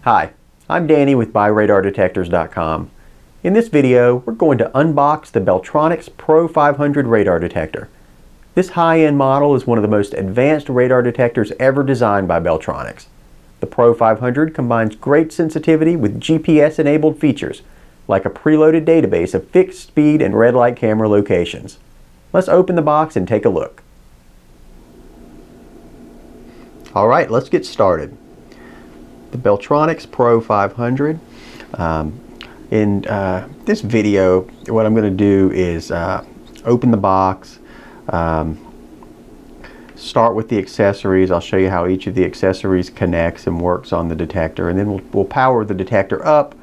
Hi, I'm Danny with BuyRadarDetectors.com. In this video, we're going to unbox the Beltronics Pro 500 radar detector. This high-end model is one of the most advanced radar detectors ever designed by Beltronics. The Pro 500 combines great sensitivity with GPS-enabled features, like a preloaded database of fixed speed and red light camera locations. Let's open the box and take a look. Alright, let's get started. The Beltronics Pro 500. In this video, what I'm going to do is open the box, start with the accessories. I'll show you how each of the accessories connects and works on the detector, and then we'll power the detector up,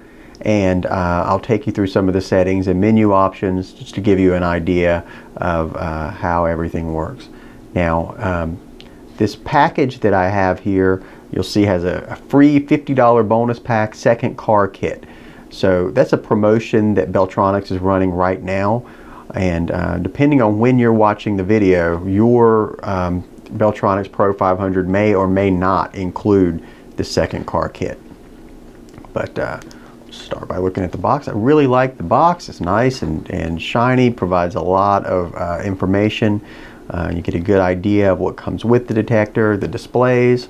and I'll take you through some of the settings and menu options just to give you an idea of how everything works. Now, this package that I have here, you'll see has a free $50 bonus pack second car kit. So that's a promotion that Beltronics is running right now, and depending on when you're watching the video, your Beltronics Pro 500 may or may not include the second car kit. But start by looking at the box. I really like the box. It's nice and shiny, provides a lot of information. You get a good idea of what comes with the detector, the displays.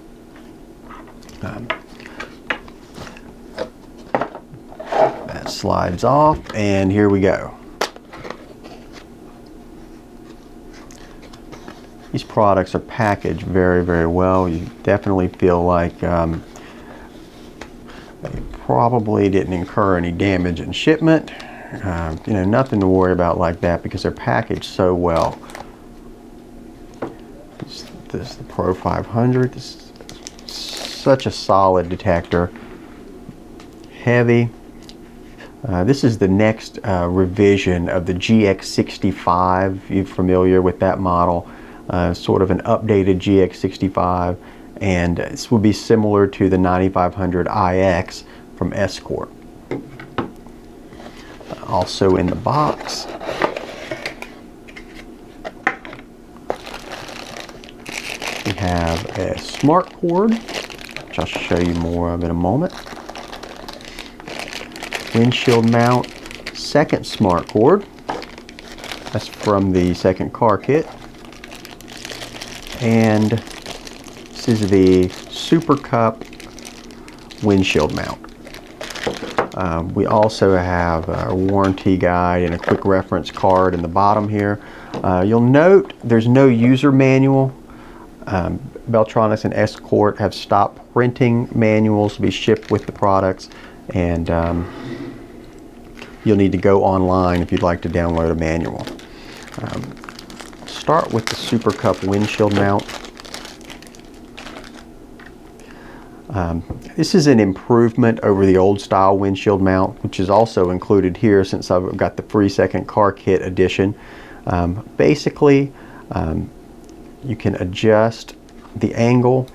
That slides off, and here we go. These products are packaged very, very well. You definitely feel like they probably didn't incur any damage in shipment. You know, nothing to worry about like that because they're packaged so well. This is the Pro 500. This is such a solid detector. Heavy. This is the next revision of the GX65. You're familiar with that model. Sort of an updated GX65, and this will be similar to the 9500 IX from Escort. Also in the box, we have a smart cord, which I'll show you more of in a moment. Windshield Mount second smart cord. That's from the second car kit. And this is the Super Cup windshield mount. We also have a warranty guide and a quick reference card in the bottom here. You'll note there's no user manual. Beltronics and Escort have stopped printing manuals to be shipped with the products, and you'll need to go online if you'd like to download a manual. Start with the Super Cup windshield mount. This is an improvement over the old style windshield mount, which is also included here since I've got the free second car kit edition. Basically, you can adjust the angle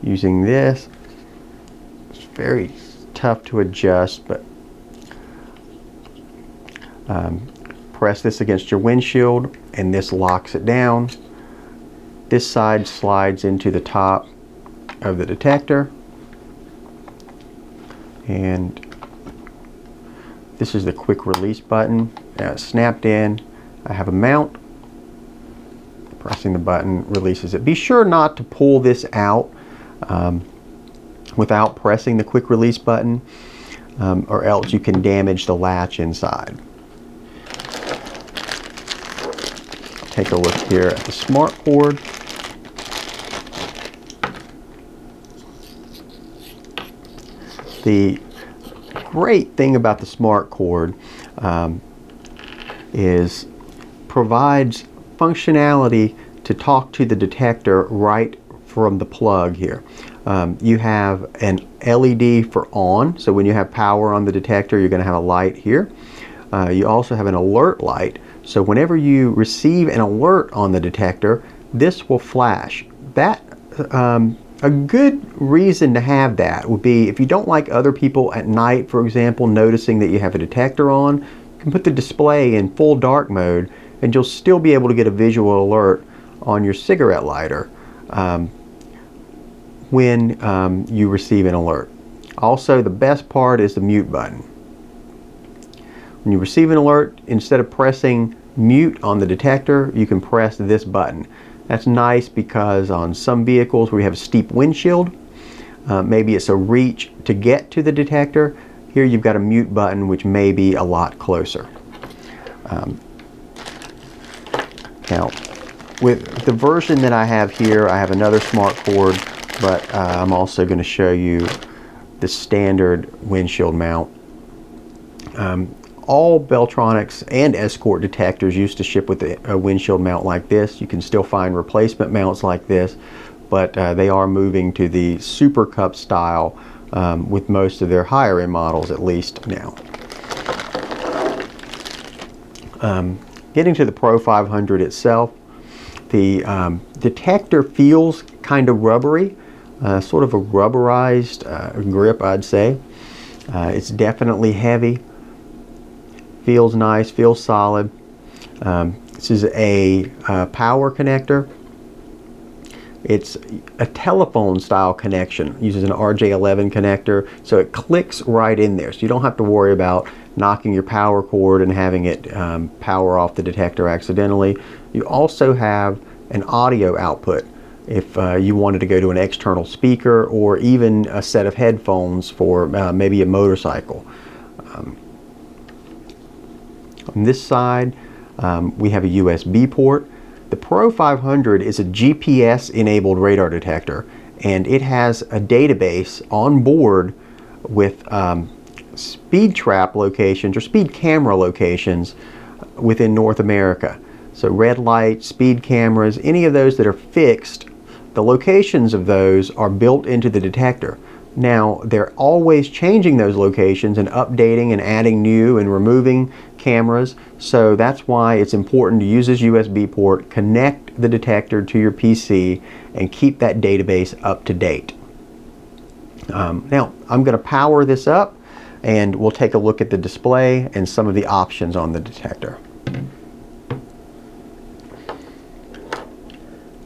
using this. It's very tough to adjust, but press this against your windshield and this locks it down. This side slides into the top of the detector, and this is the quick release button. Now it's snapped in. I have a mount. Pressing the button releases it. Be sure not to pull this out without pressing the quick release button, or else you can damage the latch inside. Take a look here at the smart cord. The great thing about the smart cord is provides functionality to talk to the detector right from the plug here. You have an LED for on, so when you have power on the detector, you're going to have a light here. You also have an alert light, so whenever you receive an alert on the detector, this will flash. That a good reason to have that would be if you don't like other people at night, for example, noticing that you have a detector on, you can put the display in full dark mode and you'll still be able to get a visual alert on your cigarette lighter. when you receive an alert. Also, the best part is the mute button. When you receive an alert, instead of pressing mute on the detector, you can press this button. That's nice because on some vehicles where you have a steep windshield, maybe it's a reach to get to the detector. Here you've got a mute button which may be a lot closer. Now, with the version that I have here, I have another smart cord, but I'm also going to show you the standard windshield mount. All Beltronics and Escort detectors used to ship with a windshield mount like this. You can still find replacement mounts like this, but they are moving to the Super Cup style with most of their higher end models, at least now. Getting to the Pro 500 itself, the detector feels kind of rubbery, sort of a rubberized grip, I'd say. It's definitely heavy. Feels nice, feels solid. This is a power connector. It's a telephone style connection. It uses an RJ11 connector, so it clicks right in there. So you don't have to worry about knocking your power cord and having it power off the detector accidentally. You also have an audio output if you wanted to go to an external speaker or even a set of headphones for maybe a motorcycle. On this side, we have a USB port. The Pro 500 is a GPS-enabled radar detector, and it has a database on board with speed trap locations or speed camera locations within North America. So red light, speed cameras, any of those that are fixed, the locations of those are built into the detector. Now, they're always changing those locations and updating and adding new and removing cameras, so that's why it's important to use this USB port, connect the detector to your PC, and keep that database up to date. Now, I'm going to power this up, and we'll take a look at the display and some of the options on the detector.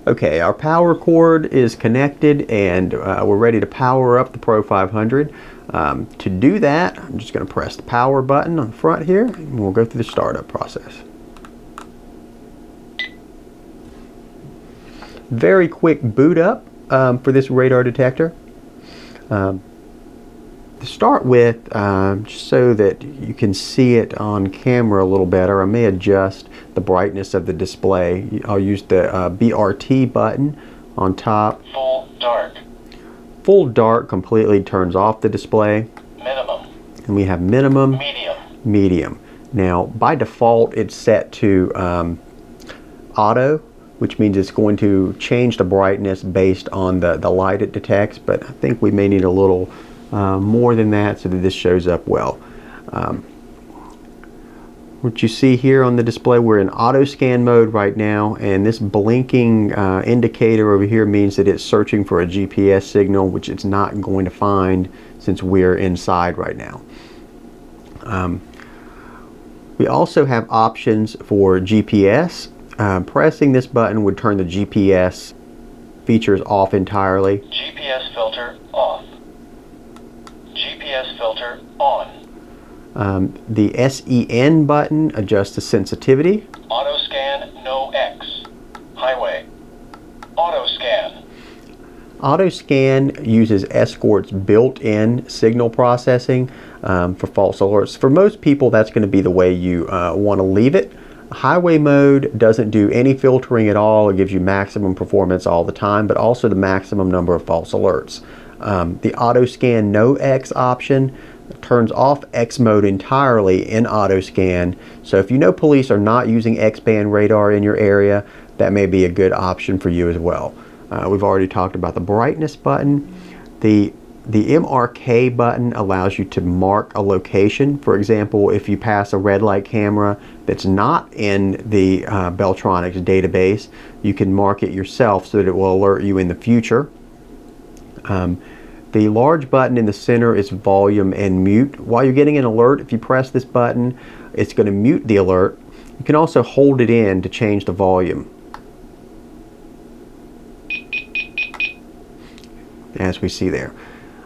Okay, our power cord is connected, and we're ready to power up the Pro 500. To do that, I'm just going to press the power button on the front here, and we'll go through the startup process. Very quick boot up for this radar detector. To start with, just so that you can see it on camera a little better, I may adjust the brightness of the display. I'll use the BRT button on top. Full dark. Full dark completely turns off the display. Minimum. And we have minimum, Medium. medium. Now, by default, it's set to auto, which means it's going to change the brightness based on the light it detects, but I think we may need a little more than that so that this shows up well. What you see here on the display, we're in auto scan mode right now, and this blinking indicator over here means that it's searching for a GPS signal, which it's not going to find since we're inside right now. We also have options for GPS. Pressing this button would turn the GPS features off entirely. GPS filter off. GPS filter on. The SEN button adjusts the sensitivity. Auto scan no X. Highway. Auto scan. Auto scan uses Escort's built-in signal processing for false alerts. For most people, that's going to be the way you want to leave it. Highway mode doesn't do any filtering at all. It gives you maximum performance all the time, but also the maximum number of false alerts. The auto scan no X option turns off X mode entirely in auto scan. So if you know police are not using X-band radar in your area, that may be a good option for you as well. We've already talked about the brightness button. The Mrk button allows you to mark a location. For example, if you pass a red light camera that's not in the Beltronics database, you can mark it yourself so that it will alert you in the future. The large button in the center is volume and mute. While you're getting an alert, if you press this button, it's going to mute the alert. You can also hold it in to change the as we see there.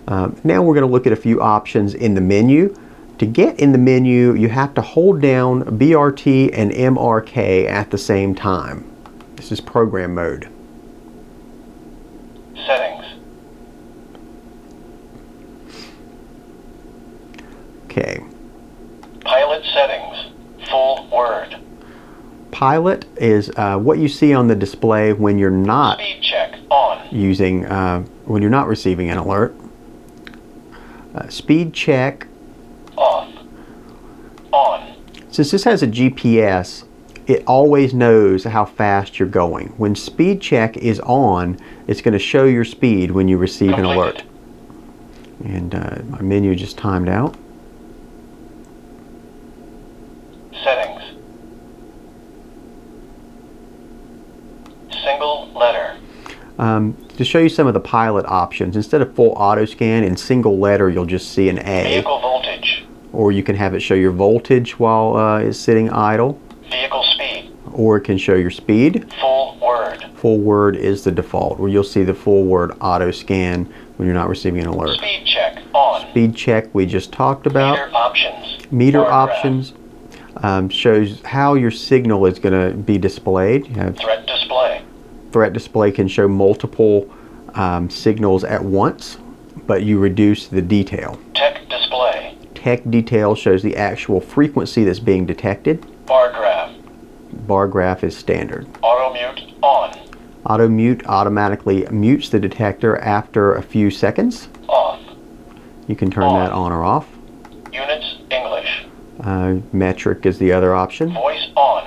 Now we're going to look at a few options in the menu. To get in the menu, you have to hold down BRT and MRK at the same time. This is program mode. Settings. Okay. Pilot settings. Full word. Pilot is what you see on the display when you're not Speed check on. using, when you're not receiving an alert. Speed check. Off. On. Since this has a GPS, it always knows how fast you're going. When speed check is on, it's going to show your speed when you receive an alert. And my menu just timed out. Settings. Single letter. To show you some of the pilot options, instead of full auto scan, in single letter you'll just see an A. Vehicle voltage. Or you can have it show your voltage while it's sitting idle. Vehicle speed. Or it can show your speed. Full word. Full word is the default, where you'll see the full word auto scan when you're not receiving an alert. Speed check on. Speed check we just talked about. Meter options. Meter Bar graph. options shows how your signal is going to be displayed. You have Threat display. threat display can show multiple signals at once, but you reduce the detail. Tech display. Tech detail shows the actual frequency that's being detected. Bar graph. Bar graph is standard. Auto mute on. Auto mute automatically mutes the detector after a few seconds. Off. You can turn that on or off. Units English. Metric is the other option. Voice on.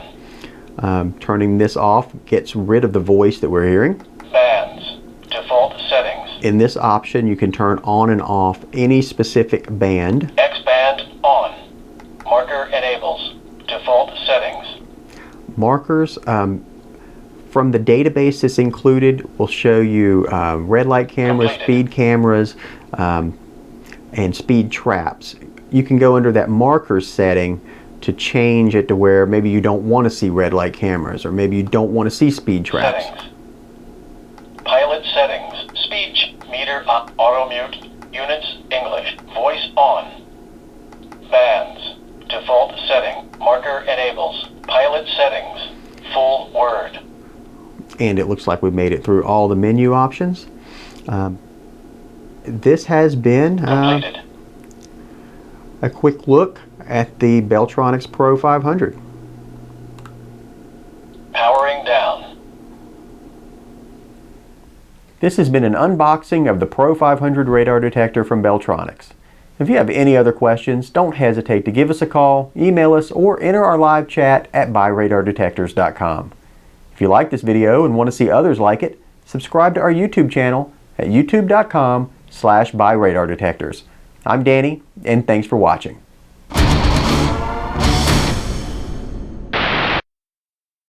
Turning this off gets rid of the voice that we're hearing. Bands. Default settings. In this option, you can turn on and off any specific band. X band on. Marker enables. Default settings. Markers from the database that's included will show you red light cameras, Completed. speed cameras, and speed traps. You can go under that markers setting to change it to where maybe you don't want to see red light cameras, or maybe you don't want to see speed traps. Settings. Pilot settings. Speech. Meter auto mute. Units English. Voice on. Bands. Default setting. Marker enables. Pilot settings. Full word. And it looks like we've made it through all the menu options. This has been Completed. a quick look at the Beltronics Pro 500. Powering down. This has been an unboxing of the Pro 500 radar detector from Beltronics. If you have any other questions, don't hesitate to give us a call, email us, or enter our live chat at buyrradardetectors.com. If you like this video and want to see others like it, subscribe to our YouTube channel at youtube.com/buyrradardetectors. I'm Danny, and thanks for watching.